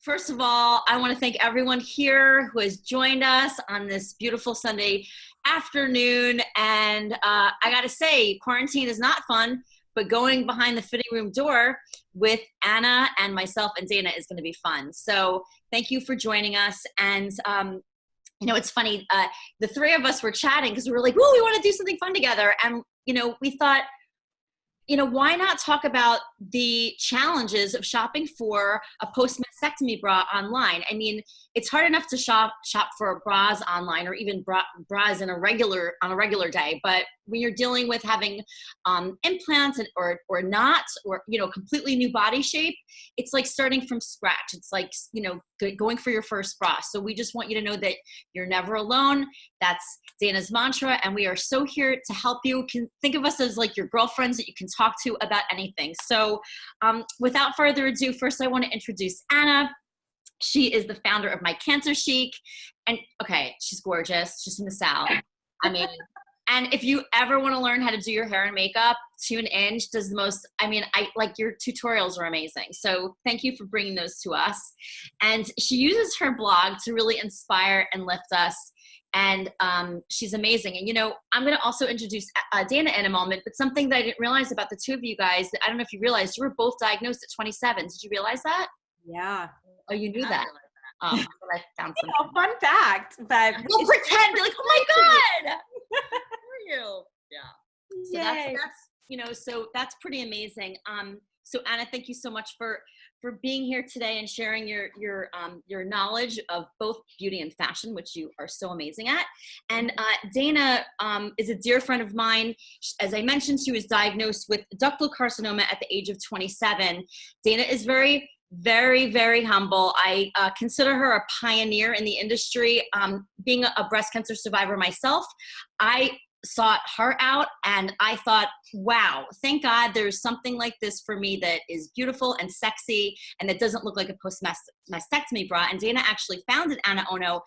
First of all, I want to thank everyone here who has joined us on this beautiful Sunday afternoon. And I got to say, quarantine is not fun, but going behind the fitting room door with Anna and myself and Dana is going to be fun. So thank you for joining us. And you know, it's funny, the three of us were chatting because we were like, "Whoa, we want to do something fun together." And, you know, we thought, you know, why not talk about the challenges of shopping for a post-mastectomy bra online? I mean, it's hard enough to shop for bras online, or even bras on a regular day. But when you're dealing with having implants or not, or, you know, completely new body shape, it's like starting from scratch. It's like, you know, going for your first bra. So we just want you to know that you're never alone. That's Dana's mantra, and we are so here to help you. Can think of us as like your girlfriends that you can talk to about anything. So without further ado, first I want to introduce Anna. She is the founder of My Cancer Chic. And okay, she's gorgeous. She's from the South. I mean, and if you ever want to learn how to do your hair and makeup, tune in. She does the most, I mean, like your tutorials are amazing. So thank you for bringing those to us. And she uses her blog to really inspire and lift us. And she's amazing. And, you know, I'm going to also introduce Dana in a moment, but something that I didn't realize about the two of you guys, that I don't know if you realized, you were both diagnosed at 27. Did you realize that? Yeah. Oh, you knew that? Oh, I found something. You know, fun fact, but we'll pretend, be like, oh my God, who are you? Yeah. So that's, you know, so that's pretty amazing. So Anna, thank you so much for being here today and sharing your knowledge of both beauty and fashion, which you are so amazing at. And Dana is a dear friend of mine. As I mentioned, she was diagnosed with ductal carcinoma at the age of 27. Dana is very, very humble. I consider her a pioneer in the industry. Being a breast cancer survivor myself, I sought her out and I thought, wow, thank God there's something like this for me that is beautiful and sexy and that doesn't look like a post-mastectomy bra. And Dana actually founded AnaOno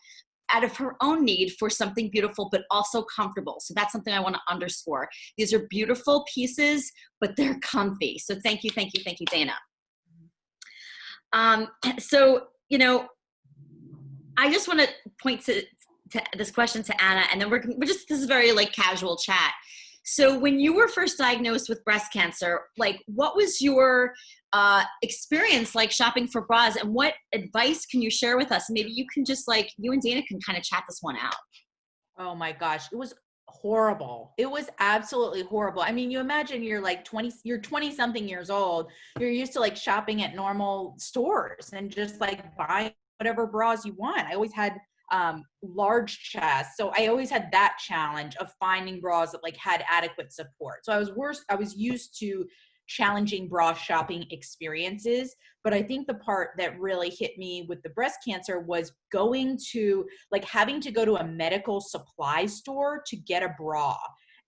out of her own need for something beautiful but also comfortable. So that's something I want to underscore. These are beautiful pieces, but they're comfy. So thank you, Dana. So, you know, I just want to point to this question to Anna, and then we're just, this is very like casual chat. So when you were first diagnosed with breast cancer, like what was your experience like shopping for bras, and what advice can you share with us? Maybe you can just like, you and Dana can kind of chat this one out. Oh my gosh, it was horrible. It was absolutely horrible. I mean, you imagine you're like 20 something years old. You're used to like shopping at normal stores and just like buying whatever bras you want. I always had large chests. So I always had that challenge of finding bras that like had adequate support. So I was used to challenging bra shopping experiences. But I think the part that really hit me with the breast cancer was going to like having to go to a medical supply store to get a bra,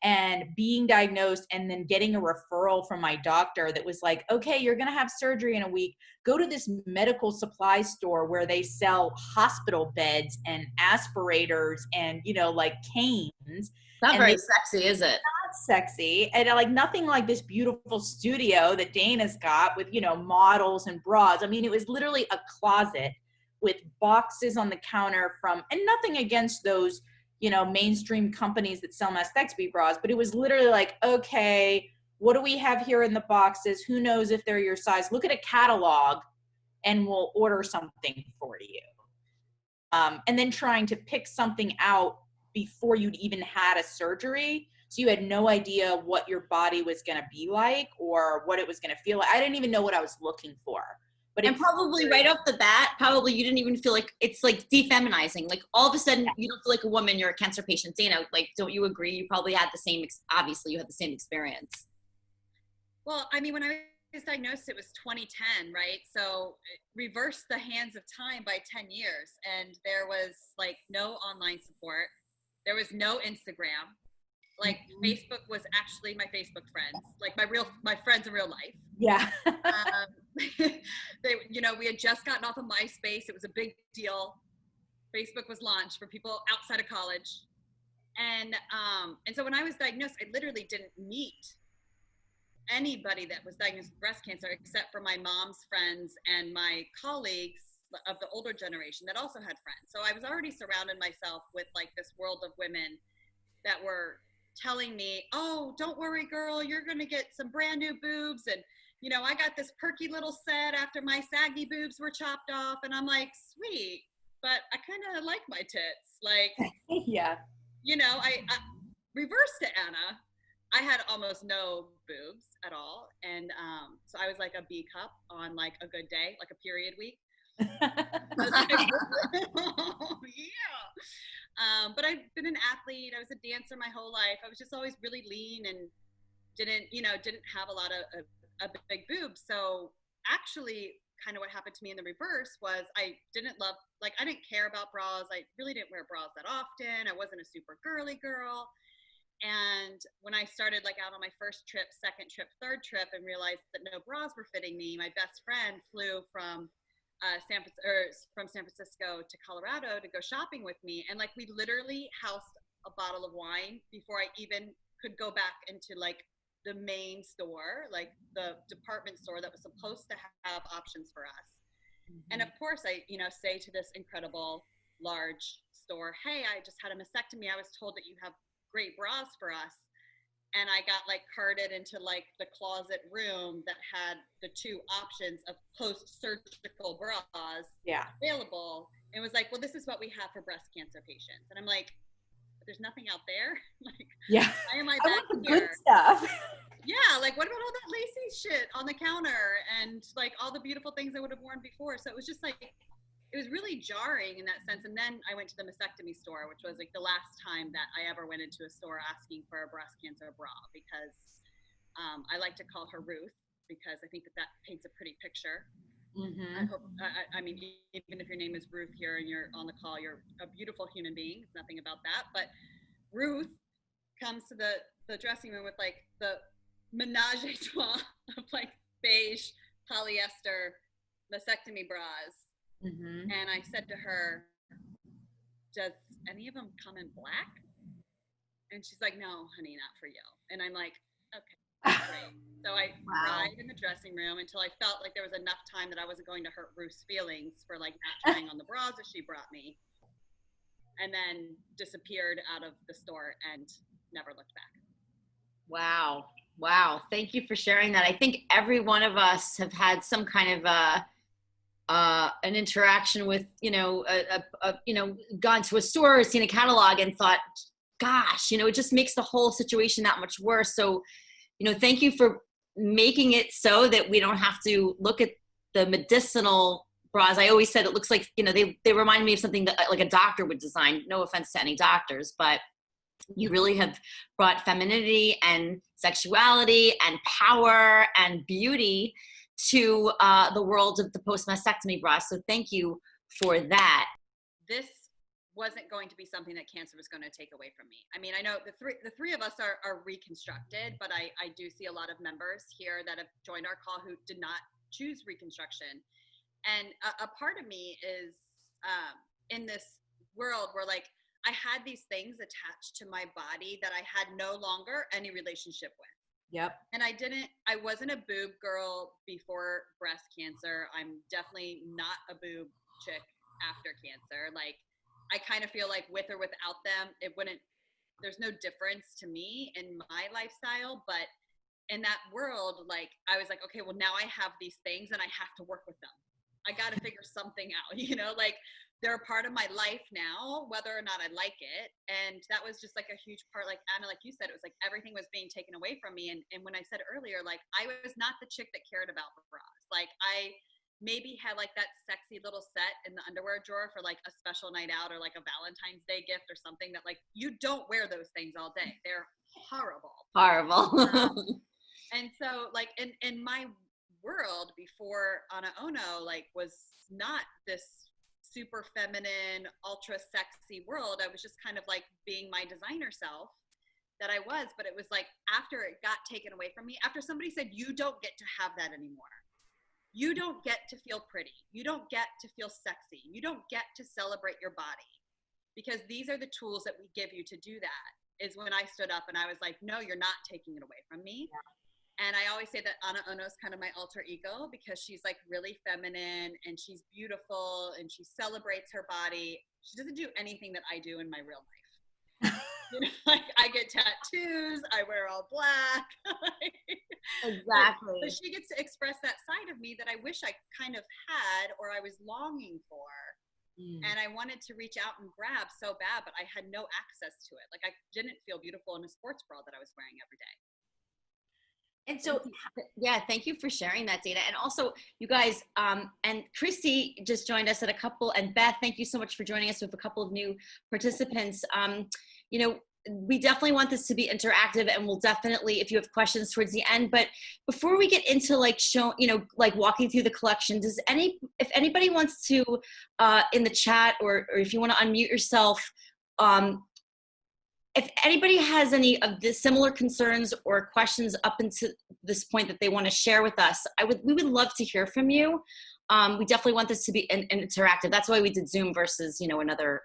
and being diagnosed and then getting a referral from my doctor that was like, okay, you're going to have surgery in a week. Go to this medical supply store where they sell hospital beds and aspirators and, you know, like canes. Not very sexy, is it? Not sexy. And like nothing like this beautiful studio that Dana's got with, you know, models and bras. I mean, it was literally a closet with boxes on the counter from, and nothing against those, you know, mainstream companies that sell mastectomy bras, but it was literally like, okay, what do we have here in the boxes? Who knows if they're your size? Look at a catalog and we'll order something for you. And then trying to pick something out before you'd even had a surgery. So you had no idea what your body was going to be like or what it was going to feel like. I didn't even know what I was looking for. But and probably right off the bat, probably you didn't even feel like, it's like defeminizing. Like all of a sudden you don't feel like a woman, you're a cancer patient. Dana, like, don't you agree? You probably had the same, obviously you had the same experience. Well, I mean, when I was diagnosed, it was 2010, right? So reverse the hands of time by 10 years. And there was like no online support. There was no Instagram. Like Facebook was actually my Facebook friends, like my friends in real life. Yeah. They, you know, we had just gotten off of MySpace. It was a big deal. Facebook was launched for people outside of college. And so when I was diagnosed, I literally didn't meet anybody that was diagnosed with breast cancer except for my mom's friends and my colleagues of the older generation that also had friends. So I was already surrounded myself with like this world of women that were telling me, oh, don't worry, girl, you're going to get some brand new boobs. And, you know, I got this perky little set after my saggy boobs were chopped off. And I'm like, sweet, but I kind of like my tits. Like, Yeah. you know, I reverse to Anna. I had almost no boobs at all. And so I was like a B cup on like a good day, like a period week. Like, oh, yeah. But I've been an athlete. I was a dancer my whole life. I was just always really lean and didn't have a lot of big boobs. So actually kind of what happened to me in the reverse was I didn't care about bras. I really didn't wear bras that often. I wasn't a super girly girl. And when I started like out on my first trip, second trip, third trip, and realized that no bras were fitting me, my best friend flew from San Francisco to Colorado to go shopping with me. And like, we literally housed a bottle of wine before I even could go back into like the main store, like the department store that was supposed to have options for us. Mm-hmm. And of course I, you know, say to this incredible large store, hey, I just had a mastectomy. I was told that you have great bras for us. And I got like carted into like the closet room that had the two options of post-surgical bras available. And was like, well, this is what we have for breast cancer patients. And I'm like, but there's nothing out there. Like, why am I back here? Good stuff. Yeah, like what about all that lacy shit on the counter and like all the beautiful things I would have worn before? So it was just like, it was really jarring in that sense. And then I went to the mastectomy store, which was like the last time that I ever went into a store asking for a breast cancer bra, because I like to call her Ruth, because I think that paints a pretty picture. Mm-hmm. I mean, even if your name is Ruth here and you're on the call, you're a beautiful human being. It's nothing about that. But Ruth comes to the dressing room with like the menage a trois of like beige polyester mastectomy bras. Mm-hmm. And I said to her, does any of them come in black? And she's like, no, honey, not for you. And I'm like, okay, great. So I cried in the dressing room until I felt like there was enough time that I wasn't going to hurt Ruth's feelings for like not trying on the bras that she brought me. And then disappeared out of the store and never looked back. Wow. Thank you for sharing that. I think every one of us have had some kind of an interaction with, gone to a store or seen a catalog and thought, gosh, it just makes the whole situation that much worse. So, thank you for making it so that we don't have to look at the medicinal bras. I always said it looks like, they remind me of something that like a doctor would design. No offense to any doctors, but you really have brought femininity and sexuality and power and beauty to the world of the post-mastectomy bra. So thank you for that. This wasn't going to be something that cancer was going to take away from me. I mean, I know the three of us are reconstructed, but I do see a lot of members here that have joined our call who did not choose reconstruction. And a part of me is in this world where like I had these things attached to my body that I had no longer any relationship with. Yep. And I wasn't a boob girl before breast cancer. I'm definitely not a boob chick after cancer. Like, I kind of feel like with or without them, there's no difference to me in my lifestyle. But in that world, like, I was like, okay, well, now I have these things and I have to work with them. I got to figure something out, like, they're a part of my life now, whether or not I like it. And that was just like a huge part. Like Anna, like you said, it was like everything was being taken away from me. And when I said earlier, like I was not the chick that cared about bras. Like I maybe had like that sexy little set in the underwear drawer for like a special night out or like a Valentine's Day gift or something that like, you don't wear those things all day. They're horrible. And so like in my world before AnaOno, like was not this super feminine, ultra sexy world. I was just kind of like being my designer self that I was, but it was like after it got taken away from me, after somebody said, you don't get to have that anymore. You don't get to feel pretty. You don't get to feel sexy. You don't get to celebrate your body because these are the tools that we give you to do that, is when I stood up and I was like, no, you're not taking it away from me. Yeah. And I always say that AnaOno is kind of my alter ego because she's like really feminine and she's beautiful and she celebrates her body. She doesn't do anything that I do in my real life. You know, like I get tattoos, I wear all black. Exactly. But she gets to express that side of me that I wish I kind of had or I was longing for. And I wanted to reach out and grab so bad, but I had no access to it. Like I didn't feel beautiful in a sports bra that I was wearing every day. And so, yeah, thank you for sharing that data. And also, you guys, and Christy just joined us at a couple, and Beth, thank you so much for joining us with a couple of new participants. You know, we definitely want this to be interactive, and we'll definitely, if you have questions towards the end, but before we get into like like walking through the collection, if anybody wants to, in the chat, or if you want to unmute yourself, if anybody has any of the similar concerns or questions up until this point that they want to share with us, we would love to hear from you. We definitely want this to be interactive. That's why we did Zoom versus, you know, another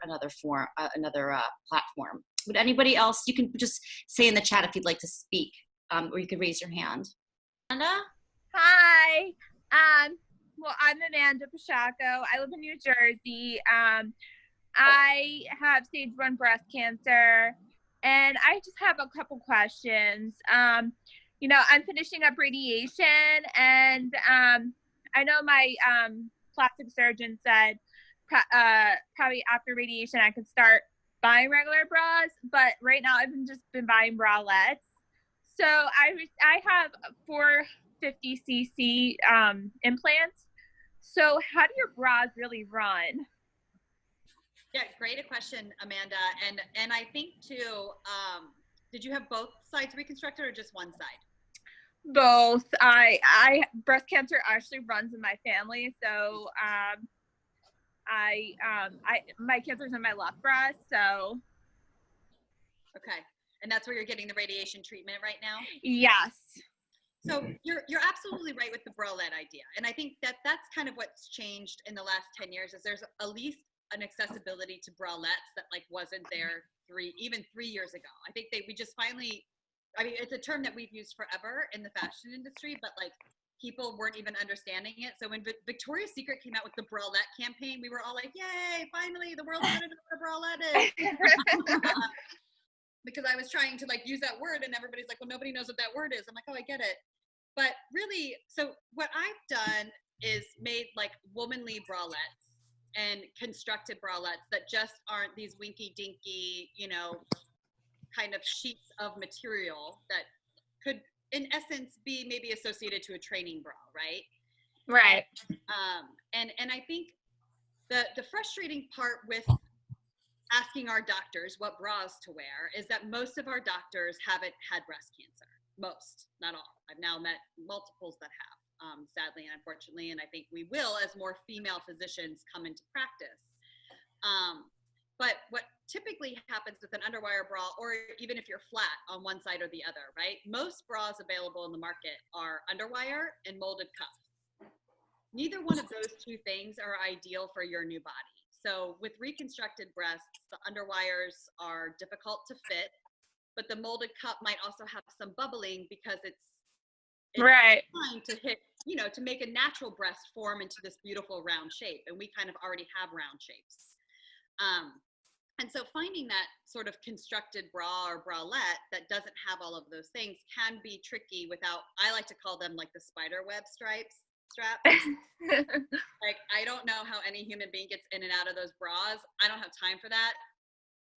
platform. Would anybody else, you can just say in the chat if you'd like to speak, or you could raise your hand. Amanda? Hi. Well, I'm Amanda Pachaco. I live in New Jersey. I have stage 1 breast cancer. And I just have a couple questions. You know, I'm finishing up radiation, and I know my plastic surgeon said probably after radiation I could start buying regular bras, but right now I've just been buying bralettes. So I have 450 cc implants. So how do your bras really run? Yeah, great question, Amanda. And I think too, did you have both sides reconstructed or just one side? Both. Breast cancer actually runs in my family, so my cancer's in my left breast, so. Okay, and that's where you're getting the radiation treatment right now? Yes. So you're absolutely right with the bralette idea, and I think that's kind of what's changed in the last 10 years. Is there's at least an accessibility to bralettes that like wasn't there even 3 years ago. I think we just finally, I mean, it's a term that we've used forever in the fashion industry, but like people weren't even understanding it. So when Victoria's Secret came out with the bralette campaign, we were all like, yay, finally the world's gonna know what a bralette is. Because I was trying to like use that word and everybody's like, well, nobody knows what that word is. I'm like, oh, I get it. But really, so what I've done is made like womanly bralettes and constructed bralettes that just aren't these winky dinky, you know, kind of sheets of material that could in essence be maybe associated to a training bra, right? Right. And I think the frustrating part with asking our doctors what bras to wear is that most of our doctors haven't had breast cancer. Most, not all. I've now met multiples that have. Sadly and unfortunately, and I think we will as more female physicians come into practice. But what typically happens with an underwire bra, or even if you're flat on one side or the other, right? Most bras available in the market are underwire and molded cuffs. Neither one of those two things are ideal for your new body. So with reconstructed breasts, the underwires are difficult to fit, but the molded cup might also have some bubbling because it's right trying to hit, you know, to make a natural breast form into this beautiful round shape, and we kind of already have round shapes. And so finding that sort of constructed bra or bralette that doesn't have all of those things can be tricky without, I like to call them like the spider web straps. Like, I don't know how any human being gets in and out of those bras. I don't have time for that.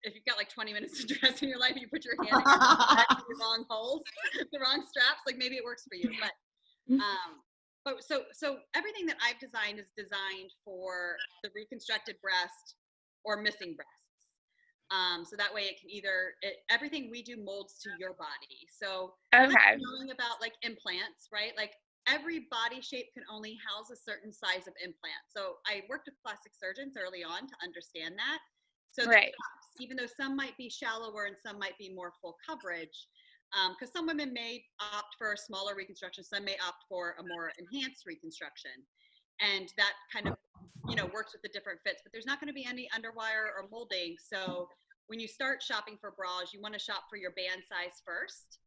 If you've got like 20 minutes to dress in your life, you put your hand in the wrong holes, the wrong straps, like maybe it works for you. But so everything that I've designed is designed for the reconstructed breast or missing breasts. So that way it can everything we do molds to your body. So okay. knowing about like implants, right? Like every body shape can only house a certain size of implant. So I worked with plastic surgeons early on to understand that. So right. cups, even though some might be shallower and some might be more full coverage, because some women may opt for a smaller reconstruction, some may opt for a more enhanced reconstruction. And that kind of, you know, works with the different fits, but there's not going to be any underwire or molding. So when you start shopping for bras, you want to shop for your band size first.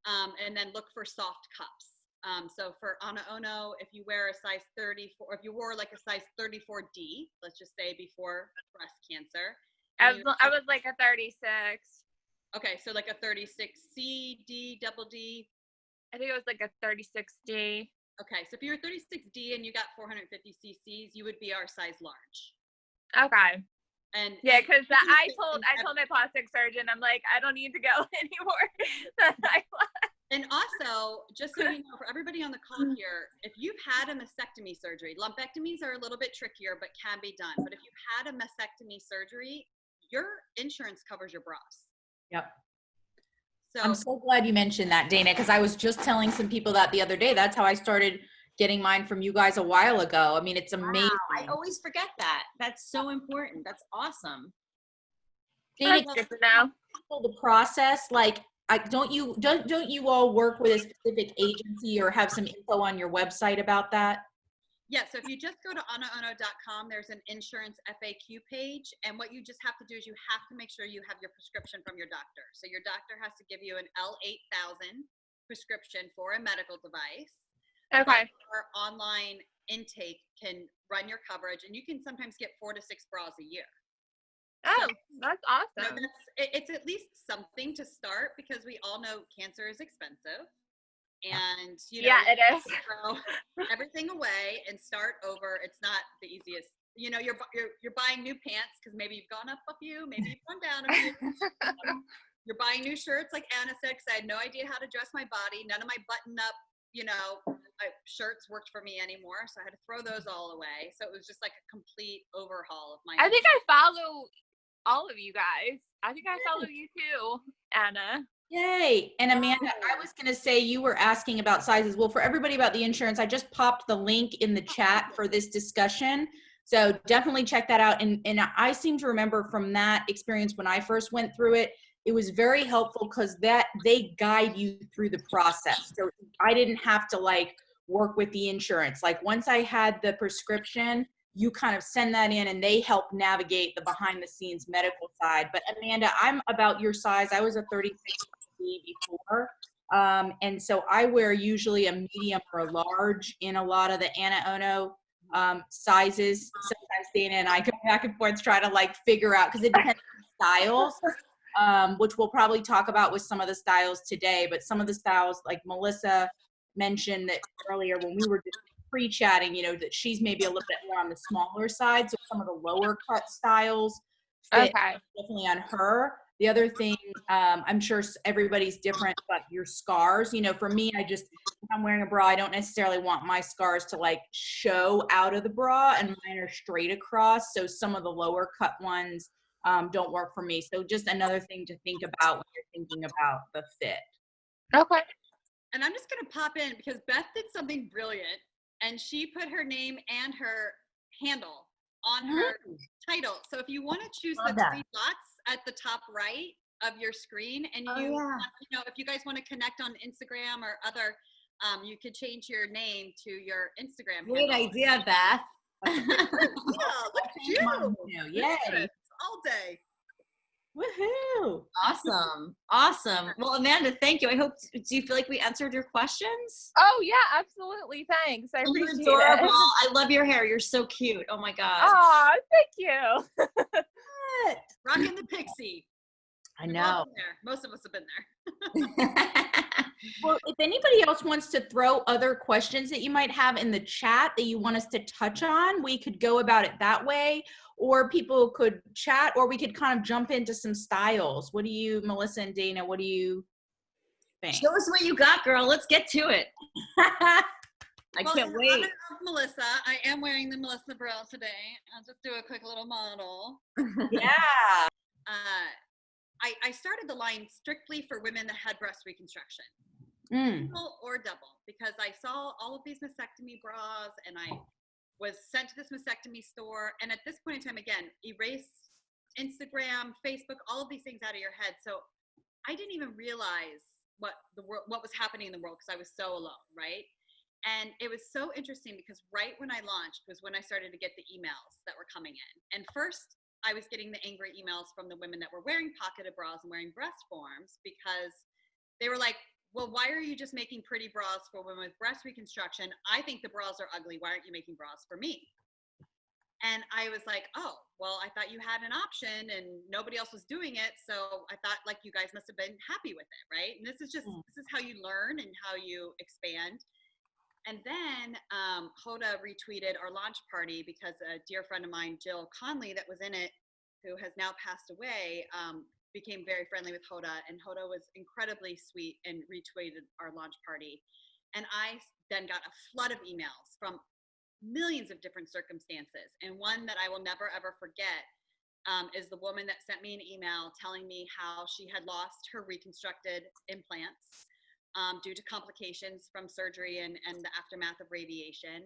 and then look for soft cups. So for AnaOno, if you wear a size 34, if you wore like a size 34D, let's just say before breast cancer. I was like a 36. Okay, so like a 36C, D, double D. I think it was like a 36D. Okay, so if you were 36D and you got 450 cc's, you would be our size large. Okay. And yeah, because I told my my plastic surgeon, I'm like, I don't need to go anymore. And also, just so you know, for everybody on the call here, if you've had a mastectomy surgery, lumpectomies are a little bit trickier, but can be done. But if you've had a mastectomy surgery, your insurance covers your bras. Yep. So I'm so glad you mentioned that, Dana, because I was just telling some people that the other day. That's how I started getting mine from you guys a while ago. I mean, it's amazing. Wow, I always forget that. That's so important. That's awesome. Dana, That's good to know. the process, like, don't you all work with a specific agency or have some info on your website about that? yeah, so if you just go to AnaOno.com, there's an insurance FAQ page. And what you just have to do is you have to make sure you have your prescription from your doctor. So your doctor has to give you an L8000 prescription for a medical device. Okay. Our online intake can run your coverage, and you can sometimes get 4 to 6 bras a year. Oh, that's So awesome. it's at least something to start, because we all know cancer is expensive, and you know, Yeah, it is. throw everything away and start over. It's not the easiest. You know, you're buying new pants because maybe you've gone up a few, maybe you've gone down a few. You're buying new shirts, like Anna said, because I had no idea how to dress my body. None of my button-up, shirts worked for me anymore, so I had to throw those all away. So it was just like a complete overhaul of my. I think I follow all of you guys. I think I follow you too, Anna. Yay. And Amanda, I was going to say, you were asking about sizes. Well, for everybody about the insurance, I just popped the link in the chat for this discussion. So definitely check that out. And I seem to remember from that experience when I first went through it, it was very helpful because they guide you through the process. So I didn't have to like work with the insurance. Like once I had the prescription, you kind of send that in and they help navigate the behind the scenes medical side. But Amanda, I'm about your size. I was a 36 before. And so I wear usually a medium or a large in a lot of the AnaOno sizes. Sometimes Dana and I go back and forth, try to like figure out, because it depends on styles, which we'll probably talk about with some of the styles today. But some of the styles, like Melissa mentioned that earlier when we were pre-chatting, you know, that she's maybe a little bit more on the smaller side. So some of the lower cut styles fit definitely on her. The other thing, I'm sure everybody's different, but your scars, you know, for me, if I'm wearing a bra, I don't necessarily want my scars to like show out of the bra, and mine are straight across. So some of the lower cut ones don't work for me. So just another thing to think about when you're thinking about the fit. Okay. And I'm just going to pop in because Beth did something brilliant, and she put her name and her handle on her title. So if you want to choose the 3 dots at the top right of your screen, and if you guys want to connect on Instagram or other, you could change your name to your Instagram Great handle. idea, Beth. Look at you. Yay. All day. Woohoo. Awesome. Well, Amanda, thank you. Do you feel like we answered your questions? Oh yeah, absolutely. Thanks. I appreciate adorable. it. I love your hair. You're so cute. Oh my God. Oh, thank you. Rocking the pixie. I know. Most of us have been there. Well, if anybody else wants to throw other questions that you might have in the chat that you want us to touch on, we could go about it that way, or people could chat, or we could kind of jump into some styles. What do you, Melissa and Dana, what do you think? Show us what you got, girl. Let's get to it. I can't wait. In honor of Melissa, I am wearing the Melissa bra today. I'll just do a quick little model. Yeah. I started the line strictly for women that had breast reconstruction, single or double, because I saw all of these mastectomy bras, and I was sent to this mastectomy store. And at this point in time, again, erase Instagram, Facebook, all of these things out of your head. So I didn't even realize what was happening in the world, because I was so alone, right? And it was so interesting because right when I launched was when I started to get the emails that were coming in. And first, I was getting the angry emails from the women that were wearing pocketed bras and wearing breast forms, because they were like, well, why are you just making pretty bras for women with breast reconstruction? I think the bras are ugly. Why aren't you making bras for me? And I was like, oh, well, I thought you had an option and nobody else was doing it. So I thought like you guys must have been happy with it, right? And this is how you learn and how you expand. And then Hoda retweeted our launch party because a dear friend of mine, Jill Conley, that was in it, who has now passed away, became very friendly with Hoda. And Hoda was incredibly sweet and retweeted our launch party. And I then got a flood of emails from millions of different circumstances. And one that I will never, ever forget is the woman that sent me an email telling me how she had lost her reconstructed implants due to complications from surgery and the aftermath of radiation.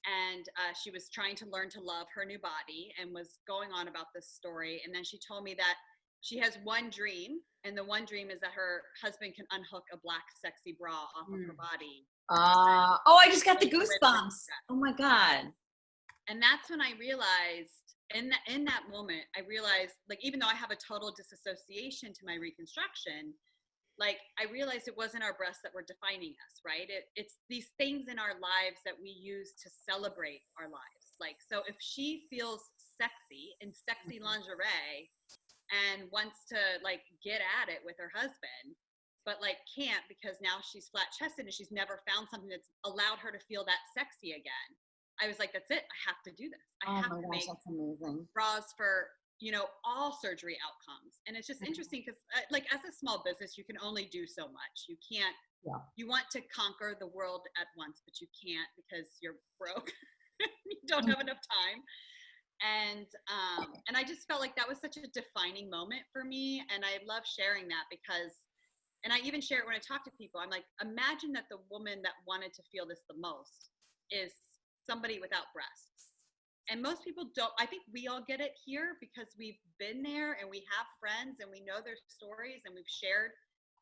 And she was trying to learn to love her new body and was going on about this story. And then she told me that she has one dream, and the one dream is that her husband can unhook a black sexy bra off of her body. I just got the goosebumps. Oh my God. And that's when I realized, in that moment, I realized, like, even though I have a total disassociation to my reconstruction, like, I realized it wasn't our breasts that were defining us, right? It's these things in our lives that we use to celebrate our lives. Like, so if she feels sexy in sexy lingerie and wants to, like, get at it with her husband, but like can't because now she's flat chested and she's never found something that's allowed her to feel that sexy again. I was like, that's it. I have to do this. I have to make that's amazing. bras for, all surgery outcomes. And it's just interesting because like as a small business, you can only do so much. You can't, you want to conquer the world at once, but you can't because you're broke. You don't have enough time. And I just felt like that was such a defining moment for me. And I love sharing that because, and I even share it when I talk to people. I'm like, imagine that the woman that wanted to feel this the most is somebody without breasts. And most people don't. I think we all get it here because we've been there and we have friends and we know their stories and we've shared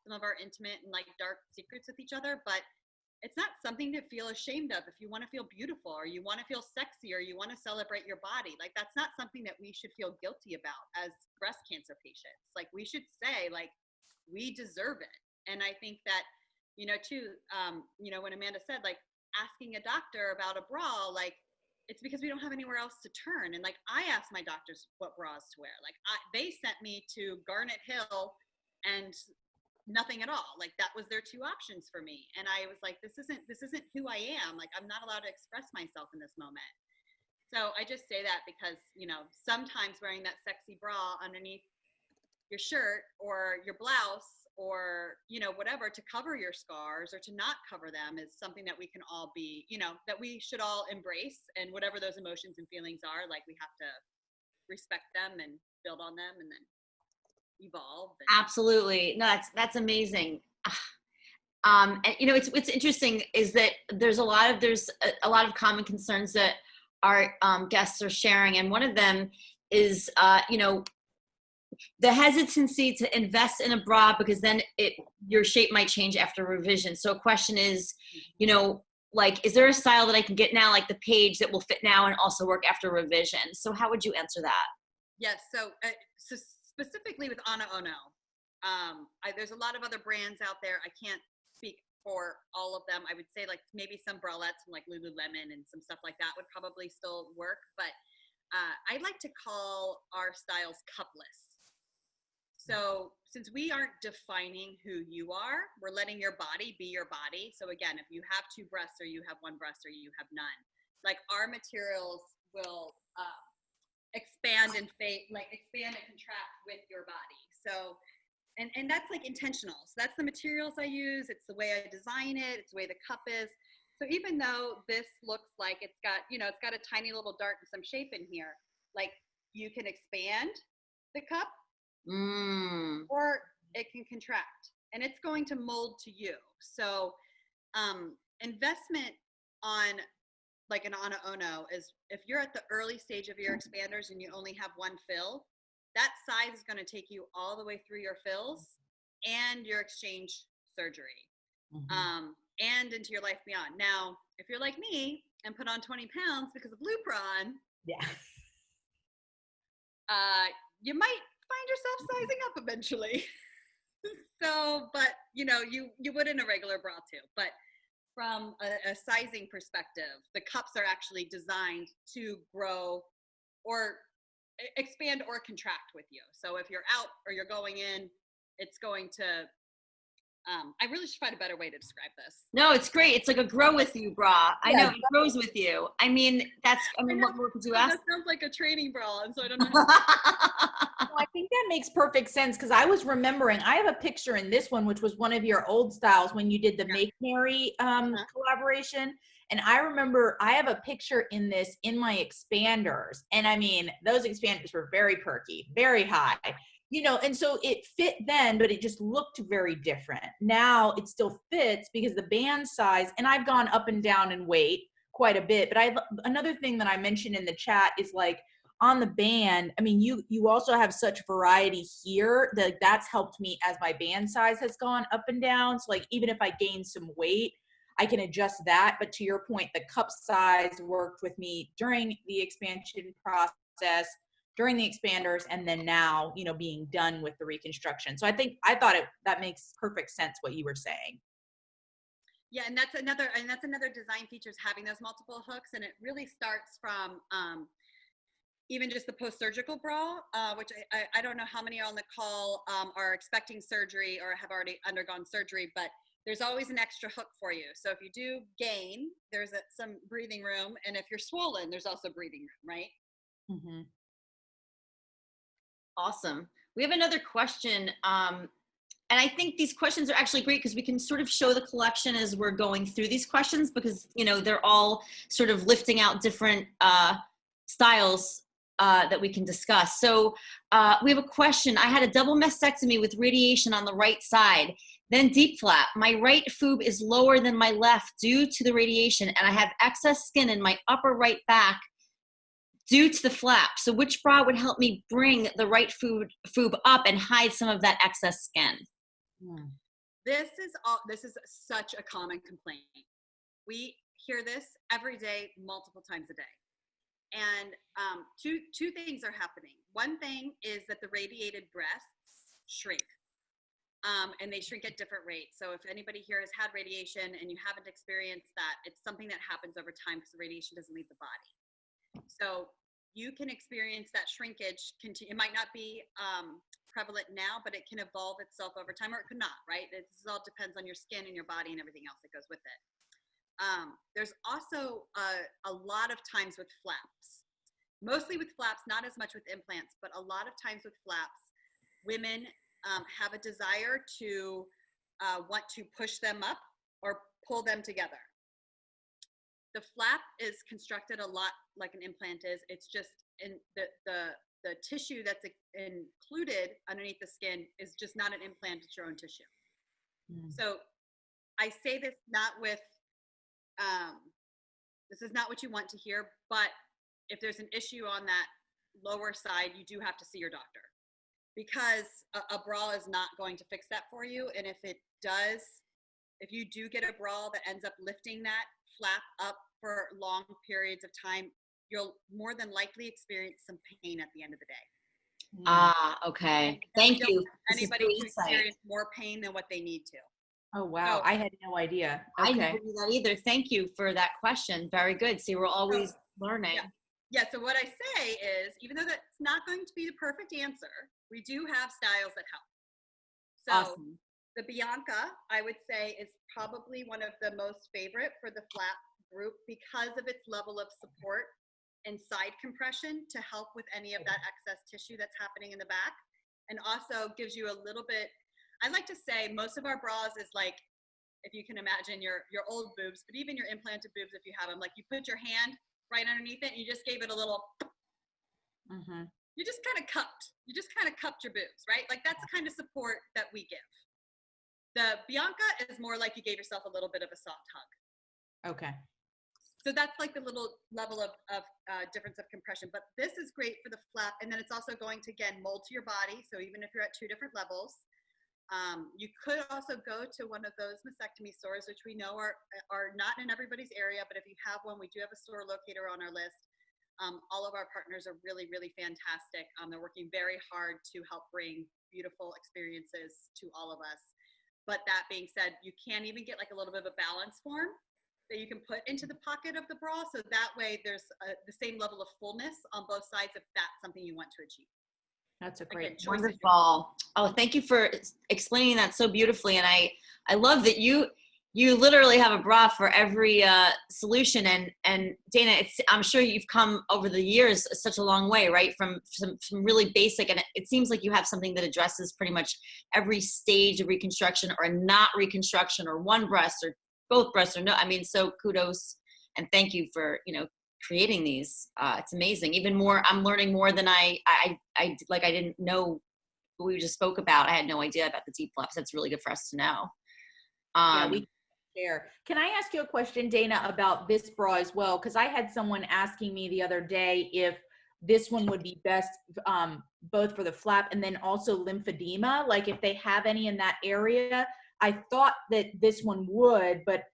some of our intimate and like dark secrets with each other. But it's not something to feel ashamed of if you want to feel beautiful or you want to feel sexy or you want to celebrate your body. Like that's not something that we should feel guilty about as breast cancer patients. Like we should say like, we deserve it. And I think that, too, when Amanda said, like, asking a doctor about a bra, like, it's because we don't have anywhere else to turn. And, like, I asked my doctors what bras to wear. Like, they sent me to Garnet Hill and nothing at all. Like, that was their two options for me. And I was like, this isn't who I am. Like, I'm not allowed to express myself in this moment. So I just say that because, sometimes wearing that sexy bra underneath your shirt or your blouse or, whatever to cover your scars or to not cover them is something that we can all be, that we should all embrace. And whatever those emotions and feelings are, like we have to respect them and build on them and then evolve. Absolutely. No, that's amazing. And what's interesting is that there's a lot of common concerns that our guests are sharing. And one of them is, the hesitancy to invest in a bra because then your shape might change after revision. So a question is, is there a style that I can get now, like the page that will fit now and also work after revision? So how would you answer that? Yes. So specifically with AnaOno, there's a lot of other brands out there. I can't speak for all of them. I would say like maybe some bralettes from like Lululemon and some stuff like that would probably still work. But I like to call our styles cupless. So since we aren't defining who you are, we're letting your body be your body. So again, if you have two breasts or you have one breast or you have none, like our materials will expand and contract with your body. So, and that's like intentional. So that's the materials I use. It's the way I design it. It's the way the cup is. So even though this looks like it's got a tiny little dart and some shape in here, like you can expand the cup or it can contract and it's going to mold to you. So investment on like an AnaOno is if you're at the early stage of your expanders and you only have one fill, that size is going to take you all the way through your fills and your exchange surgery and into your life beyond. Now, if you're like me and put on 20 pounds because of Lupron, you might find yourself sizing up eventually. So, but you would in a regular bra too. But from a sizing perspective, the cups are actually designed to grow or expand or contract with you. So if you're out or you're going in, it's going to, I really should find a better way to describe this. No, it's great. It's like a grow with you bra. I know, it grows with you. I mean, what more could you ask? That sounds like a training bra, and so I don't know. I think that makes perfect sense, because I was remembering, I have a picture in this one, which was one of your old styles when you did the Make Mary collaboration. And I remember I have a picture in this in my expanders. And I mean, those expanders were very perky, very high, and so it fit then, but it just looked very different. Now it still fits because the band size, and I've gone up and down in weight quite a bit, but another thing that I mentioned in the chat is like, on the band, I mean, you also have such variety here that that's helped me as my band size has gone up and down. So like, even if I gain some weight, I can adjust that. But to your point, the cup size worked with me during the expansion process, during the expanders, and then now, being done with the reconstruction. So I thought that makes perfect sense what you were saying. Yeah, and that's another design feature, is having those multiple hooks, and it really starts from even just the post-surgical bra, which I don't know how many on the call are expecting surgery or have already undergone surgery, but there's always an extra hook for you. So if you do gain, there's some breathing room, and if you're swollen, there's also breathing room, right? Mm-hmm. Awesome. We have another question. And I think these questions are actually great because we can sort of show the collection as we're going through these questions, because, they're all sort of lifting out different styles that we can discuss. So we have a question. I had a double mastectomy with radiation on the right side, then deep flap. My right foob is lower than my left due to the radiation, and I have excess skin in my upper right back due to the flap. So which bra would help me bring the right foob up and hide some of that excess skin? This is such a common complaint. We hear this every day, multiple times a day. And two things are happening. One thing is that the radiated breasts shrink, and they shrink at different rates. So if anybody here has had radiation and you haven't experienced that, it's something that happens over time because the radiation doesn't leave the body. So you can experience that shrinkage. It might not be prevalent now, but it can evolve itself over time, or it could not, right? This all depends on your skin and your body and everything else that goes with it. There's also a lot of times with flaps, mostly with flaps, not as much with implants, but a lot of times with flaps, women have a desire to want to push them up or pull them together. The flap is constructed a lot like an implant is. It's just in the tissue that's included underneath the skin is just not an implant, it's your own tissue. So I say this not with, this is not what you want to hear, but if there's an issue on that lower side, you do have to see your doctor, because a bra is not going to fix that for you. And if it does, if you do get a bra that ends up lifting that flap up for long periods of time, you'll more than likely experience some pain at the end of the day. Okay. Thank you. Anybody to experience more pain than what they need to. Oh, wow. I had no idea. Okay. I never knew that either. Thank you for that question. Very good. See, we're always learning. Yeah. So what I say is, even though that's not going to be the perfect answer, we do have styles that help. So awesome. The Bianca, I would say, is probably one of the most favorite for the flap group because of its level of support and side compression to help with any of that excess tissue that's happening in the back, and also gives you a little bit, I like to say most of our bras is like, if you can imagine your old boobs, but even your implanted boobs, if you have them, like you put your hand right underneath it and you just gave it a little, you just kind of cupped your boobs, right? Like that's the kind of support that we give. The Bianca is more like you gave yourself a little bit of a soft hug. Okay. So that's like the little level of difference of compression, but this is great for the flap. And then it's also going to, again, mold to your body. So even if you're at two different levels, you could also go to one of those mastectomy stores, which we know are not in everybody's area, but if you have one, we do have a store locator on our list. All of our partners are really, really fantastic. They're working very hard to help bring beautiful experiences to all of us. But that being said, you can even get like a little bit of a balance form that you can put into the pocket of the bra. So that way there's the same level of fullness on both sides if that's something you want to achieve. That's a great choice. Wonderful. Oh, thank you for explaining that so beautifully. And I love that you literally have a bra for every solution. And Dana, I'm sure you've come over the years such a long way, right? From some really basic, and it seems like you have something that addresses pretty much every stage of reconstruction or not reconstruction or one breast or both breasts or no. I mean, so kudos and thank you for, creating these. It's amazing. Even more, I'm learning more than I didn't know what we just spoke about. I had no idea about the deep flaps. That's really good for us to know. Yeah, we share. Can I ask you a question, Dana, about this bra as well? Because I had someone asking me the other day if this one would be best both for the flap and then also lymphedema, like if they have any in that area. I thought that this one would, but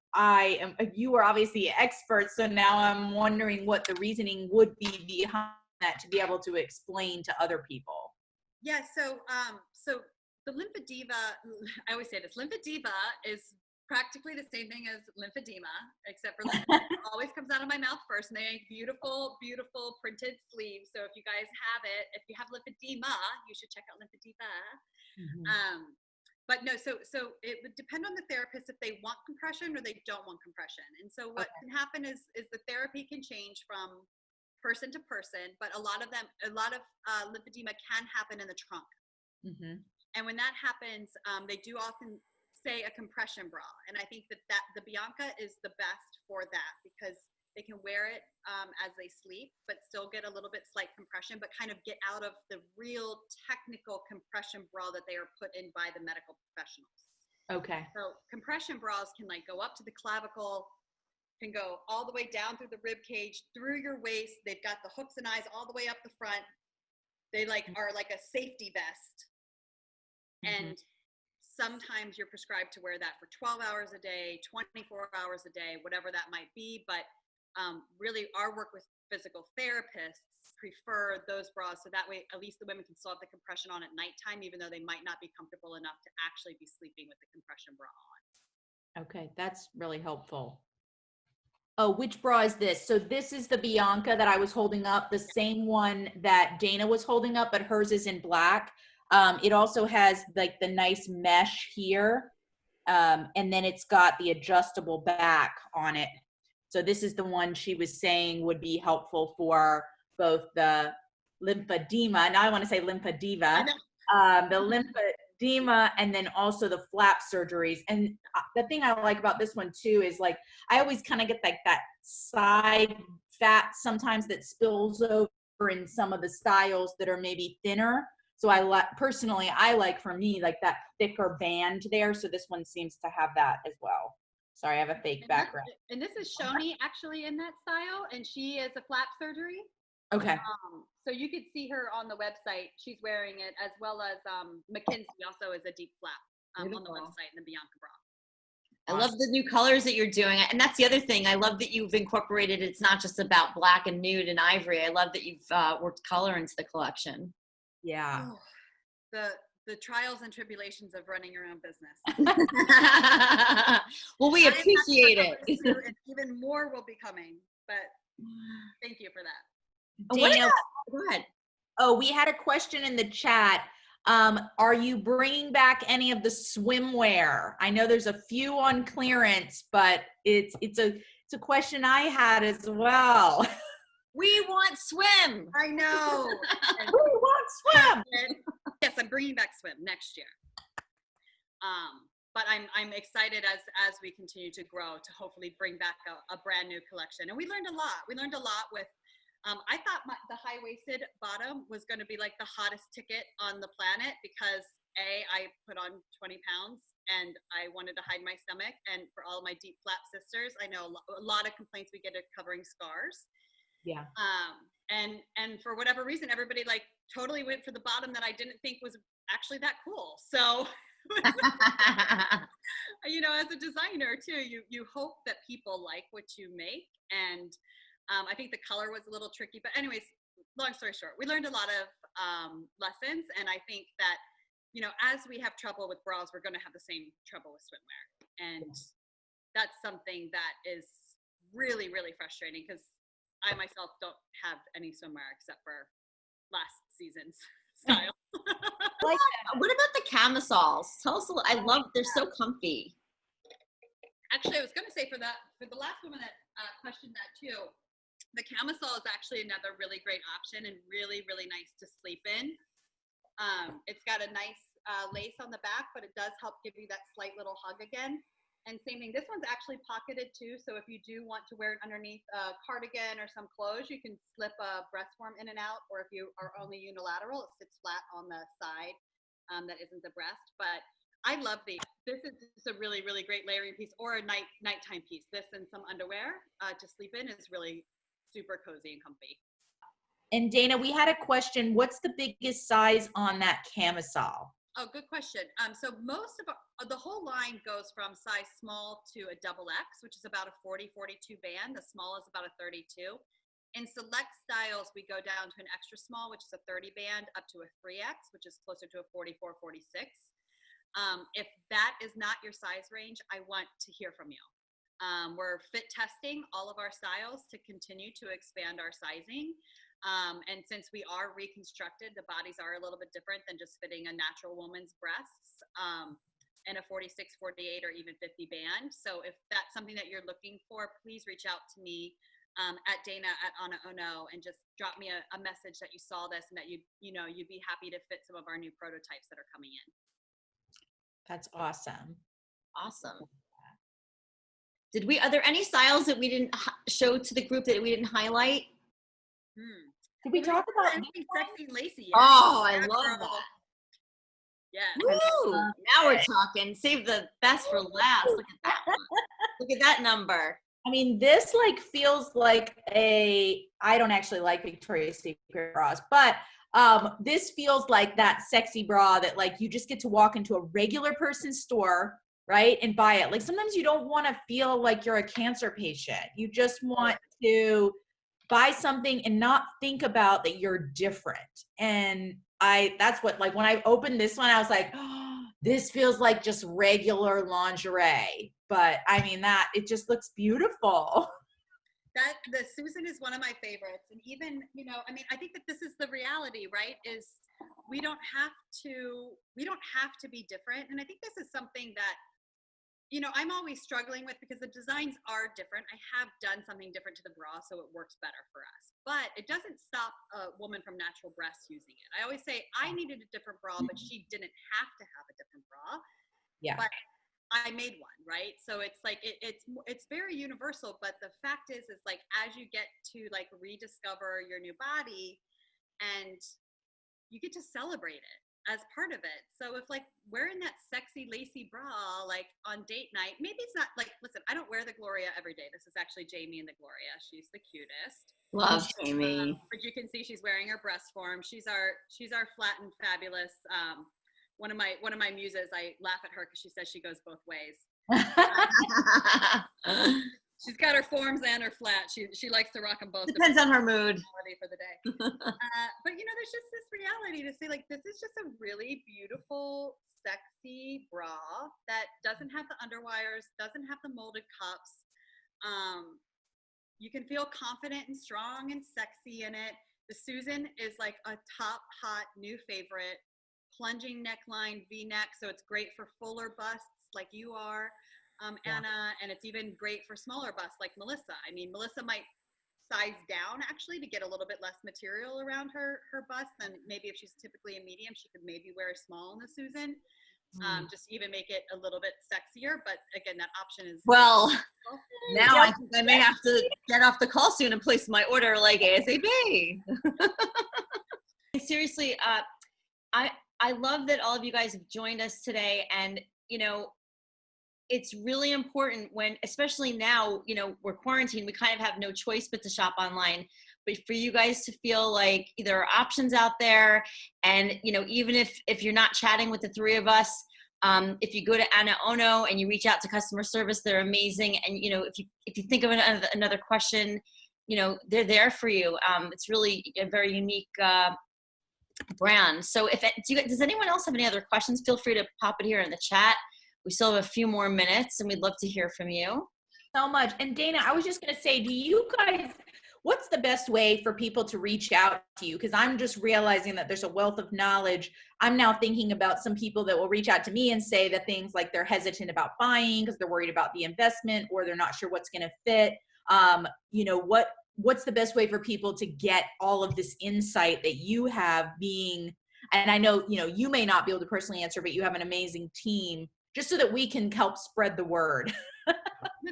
you are obviously expert, so now I'm wondering what the reasoning would be behind that to be able to explain to other people. Yeah, so the lymphedema, I always say this, lymphedema is practically the same thing as lymphedema, except for it always comes out of my mouth first, and they make beautiful, beautiful printed sleeves. So if you guys have it, if you have lymphedema, you should check out lymphedema. Mm-hmm. But no, so it would depend on the therapist if they want compression or they don't want compression. And so what can happen is the therapy can change from person to person, but a lot of lymphedema can happen in the trunk. Mm-hmm. And when that happens, they do often say a compression bra. And I think that the Bianca is the best for that because they can wear it as they sleep, but still get a little bit slight compression, but kind of get out of the real technical compression bra that they are put in by the medical professionals. Okay. So compression bras can like go up to the clavicle, can go all the way down through the rib cage, through your waist. They've got the hooks and eyes all the way up the front. They are like a safety vest. Mm-hmm. And sometimes you're prescribed to wear that for 12 hours a day, 24 hours a day, whatever that might be. But really our work with physical therapists prefer those bras. So that way, at least the women can still have the compression on at nighttime, even though they might not be comfortable enough to actually be sleeping with the compression bra on. Okay. That's really helpful. Oh, which bra is this? So this is the Bianca that I was holding up, the same one that Dana was holding up, but hers is in black. It also has like the nice mesh here. And then it's got the adjustable back on it. So this is the one she was saying would be helpful for both the lymphedema. Now I want to say lymphedema, the lymphedema, and then also the flap surgeries. And the thing I like about this one too is like, I always kind of get like that side fat sometimes that spills over in some of the styles that are maybe thinner. So I like for me, like that thicker band there. So this one seems to have that as well. Sorry, I have a fake background. And this is Shoni actually in that style, and she is a flap surgery. Okay. So you could see her on the website. She's wearing it, as well as Mackenzie also is a deep flap on the website in the Bianca bra. I love the new colors that you're doing. And that's the other thing. I love that you've incorporated, it's not just about black and nude and ivory. I love that you've worked color into the collection. Yeah. Oh, the trials and tribulations of running your own business. Well, we appreciate it. And even more will be coming, but thank you for that. Dana, go ahead. Oh, we had a question in the chat. Are you bringing back any of the swimwear? I know there's a few on clearance, but it's a question I had as well. We want swim. I know. We want swim. Yes, I'm bringing back swim next year. But I'm excited as we continue to grow to hopefully bring back a brand new collection. And we learned a lot. We learned a lot with. I thought the high-waisted bottom was going to be like the hottest ticket on the planet because I put on 20 pounds and I wanted to hide my stomach. And for all of my deep flap sisters, I know a lot of complaints we get are covering scars. Yeah. And for whatever reason, everybody like totally went for the bottom that I didn't think was actually that cool. So, as a designer too, you hope that people like what you make. And I think the color was a little tricky, but anyways, long story short, we learned a lot of lessons. And I think that, as we have trouble with bras, we're going to have the same trouble with swimwear. And that's something that is really, really frustrating because I myself don't have any swimwear except for last season's style. What about the camisoles? Tell us they're so comfy. Actually, I was going to say for the last woman that questioned that too, the camisole is actually another really great option and really, really nice to sleep in. It's got a nice lace on the back, but it does help give you that slight little hug again. And same thing, this one's actually pocketed too. So if you do want to wear it underneath a cardigan or some clothes, you can slip a breast form in and out. Or if you are only unilateral, it sits flat on the side that isn't the breast. But I love these. This is just a really, really great layering piece or a nighttime piece. This and some underwear to sleep in is really super cozy and comfy. And Dana, we had a question. What's the biggest size on that camisole? Oh, good question. So most of the whole line goes from size small to a double X, which is about a 40, 42 band. The small is about a 32. In select styles, we go down to an extra small, which is a 30 band, up to a 3X, which is closer to a 44, 46. If that is not your size range, I want to hear from you. We're fit testing all of our styles to continue to expand our sizing. And since we are reconstructed, the bodies are a little bit different than just fitting a natural woman's breasts and a 46, 48, or even 50 band. So if that's something that you're looking for, please reach out to me at Dana at AnaOno and just drop me a message that you saw this and that you'd be happy to fit some of our new prototypes that are coming in. That's awesome. Awesome. Are there any styles that we didn't show to the group that we didn't highlight? Did we talk about anything sexy and lacy yet? Oh, I love that. Yeah. Woo! Now we're talking. Save the best for last. Look at that one. Look at that number. I mean, this feels like I don't actually like Victoria's Secret bras, but this feels like that sexy bra that you just get to walk into a regular person's store, right, and buy it. Sometimes you don't want to feel like you're a cancer patient. You just want to buy something and not think about that you're different. And that's what, when I opened this one, I was like, oh, this feels like just regular lingerie. But I mean, it just looks beautiful. The Susan is one of my favorites. And even, I think that this is the reality, right? Is we don't have to be different. And I think this is something that, I'm always struggling with because the designs are different. I have done something different to the bra so it works better for us. But it doesn't stop a woman from natural breasts using it. I always say I needed a different bra, but she didn't have to have a different bra. Yeah. But I made one, right? So it's it's very universal. But the fact is as you get to rediscover your new body, and you get to celebrate it as part of it. So if wearing that sexy lacy bra on date night, maybe it's not listen, I don't wear the Gloria every day. This is actually Jamie in the Gloria. She's the cutest. Love Jamie. But you can see she's wearing her breast form. She's our flat and fabulous. One of my muses. I laugh at her because she says she goes both ways. She's got her forms and her flat. She likes to rock them both. Depends on her mood. For the day. But there's just this reality to say this is just a really beautiful, sexy bra that doesn't have the underwires, doesn't have the molded cups. You can feel confident and strong and sexy in it. The Susan is a top hot new favorite. Plunging neckline, V-neck, so it's great for fuller busts like you are, Anna, and it's even great for smaller busts like Melissa. I mean, Melissa might size down actually to get a little bit less material around her bust than maybe if she's typically a medium, she could maybe wear a small in the Susan, just even make it a little bit sexier. But again, that option is now I think I may have to get off the call soon and place my order ASAP. Seriously, I love that all of you guys have joined us today. And, it's really important especially now, we're quarantined, we kind of have no choice but to shop online. But for you guys to feel like there are options out there. And, even if you're not chatting with the three of us, if you go to AnaOno and you reach out to customer service, they're amazing. And, if you think of another question, you know, they're there for you. It's really a very unique brand. So does anyone else have any other questions? Feel free to pop it here in the chat. We still have a few more minutes and we'd love to hear from you. So much. And Dana, I was just going to say, do you guys, what's the best way for people to reach out to you? Because I'm just realizing that there's a wealth of knowledge. I'm now thinking about some people that will reach out to me and say that things like they're hesitant about buying because they're worried about the investment or they're not sure what's going to fit. You know, what's the best way for people to get all of this insight that you have being, and I know, you know, you may not be able to personally answer, but you have an amazing team, just so that we can help spread the word.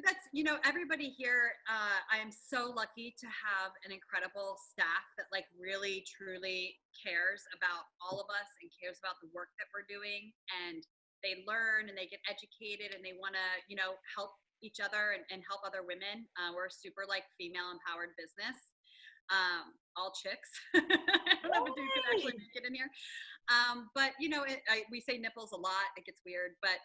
That's, you know, everybody here, I am so lucky to have an incredible staff that like really truly cares about all of us and cares about the work that we're doing, and they learn and they get educated and they want to, you know, help each other and help other women. We're a super like female empowered business. All chicks. I don't know if a dude can actually make it in here. But you know, we say nipples a lot. It gets weird, but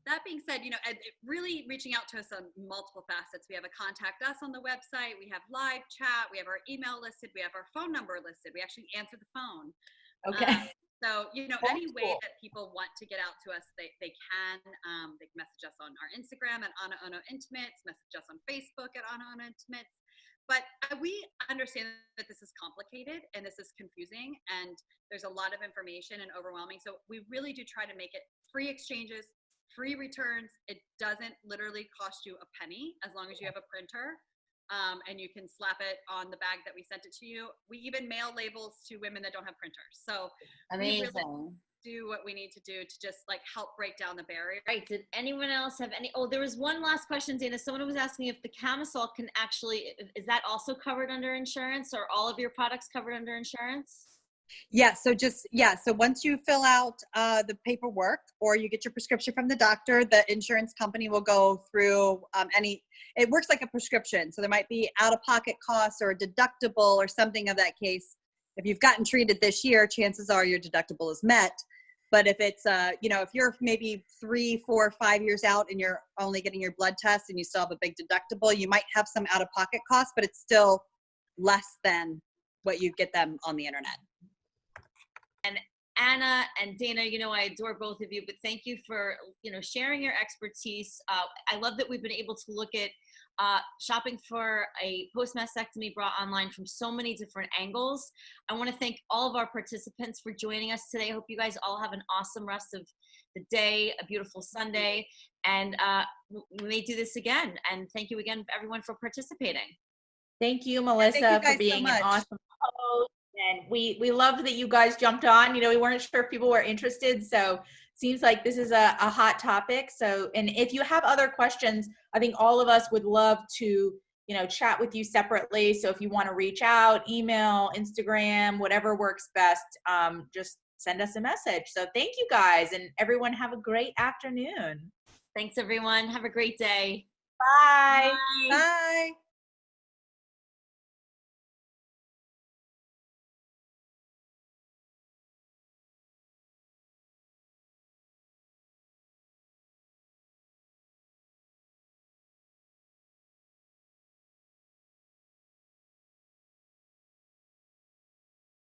that being said, you know, really reaching out to us on multiple facets. We have a contact us on the website. We have live chat. We have our email listed. We have our phone number listed. We actually answer the phone. Okay. So, you know, That's any way cool. that people want to get out to us, they can. They can message us on our Instagram at AnaOno Intimates, message us on Facebook at AnaOno Intimates. But we understand that this is complicated and this is confusing and there's a lot of information and overwhelming. So we really do try to make it free exchanges, free returns. It doesn't literally cost you a penny as long as you have a printer. And you can slap it on the bag that we sent it to you. We even mail labels to women that don't have printers. So Amazing. we really do what we need to do to just like help break down the barrier. Right. Did anyone else have any? Oh, there was one last question, Dana. Someone was asking if the camisole can actually, is that also covered under insurance, or all of your products covered under insurance? Yeah, so so once you fill out the paperwork or you get your prescription from the doctor, the insurance company will go through it works like a prescription. So there might be out-of-pocket costs or a deductible or something of that case. If you've gotten treated this year, chances are your deductible is met. But if it's, you know, if you're maybe 3, 4, 5 years out and you're only getting your blood test and you still have a big deductible, you might have some out-of-pocket costs, but it's still less than what you get them on the internet. And Anna and Dana, you know, I adore both of you, but thank you for, you know, sharing your expertise. I love that we've been able to look at shopping for a post-mastectomy bra online from so many different angles. I want to thank all of our participants for joining us today. I hope you guys all have an awesome rest of the day, a beautiful Sunday, and we may do this again. And thank you again, everyone, for participating. Thank you, Melissa, for being an awesome host. And we love that you guys jumped on. You know, we weren't sure if people were interested, so seems like this is a hot topic. So, and if you have other questions, I think all of us would love to, you know, chat with you separately. So if you want to reach out, email, Instagram, whatever works best, just send us a message. So thank you guys, and everyone have a great afternoon. Thanks, everyone. Have a great day. Bye. Bye. Bye.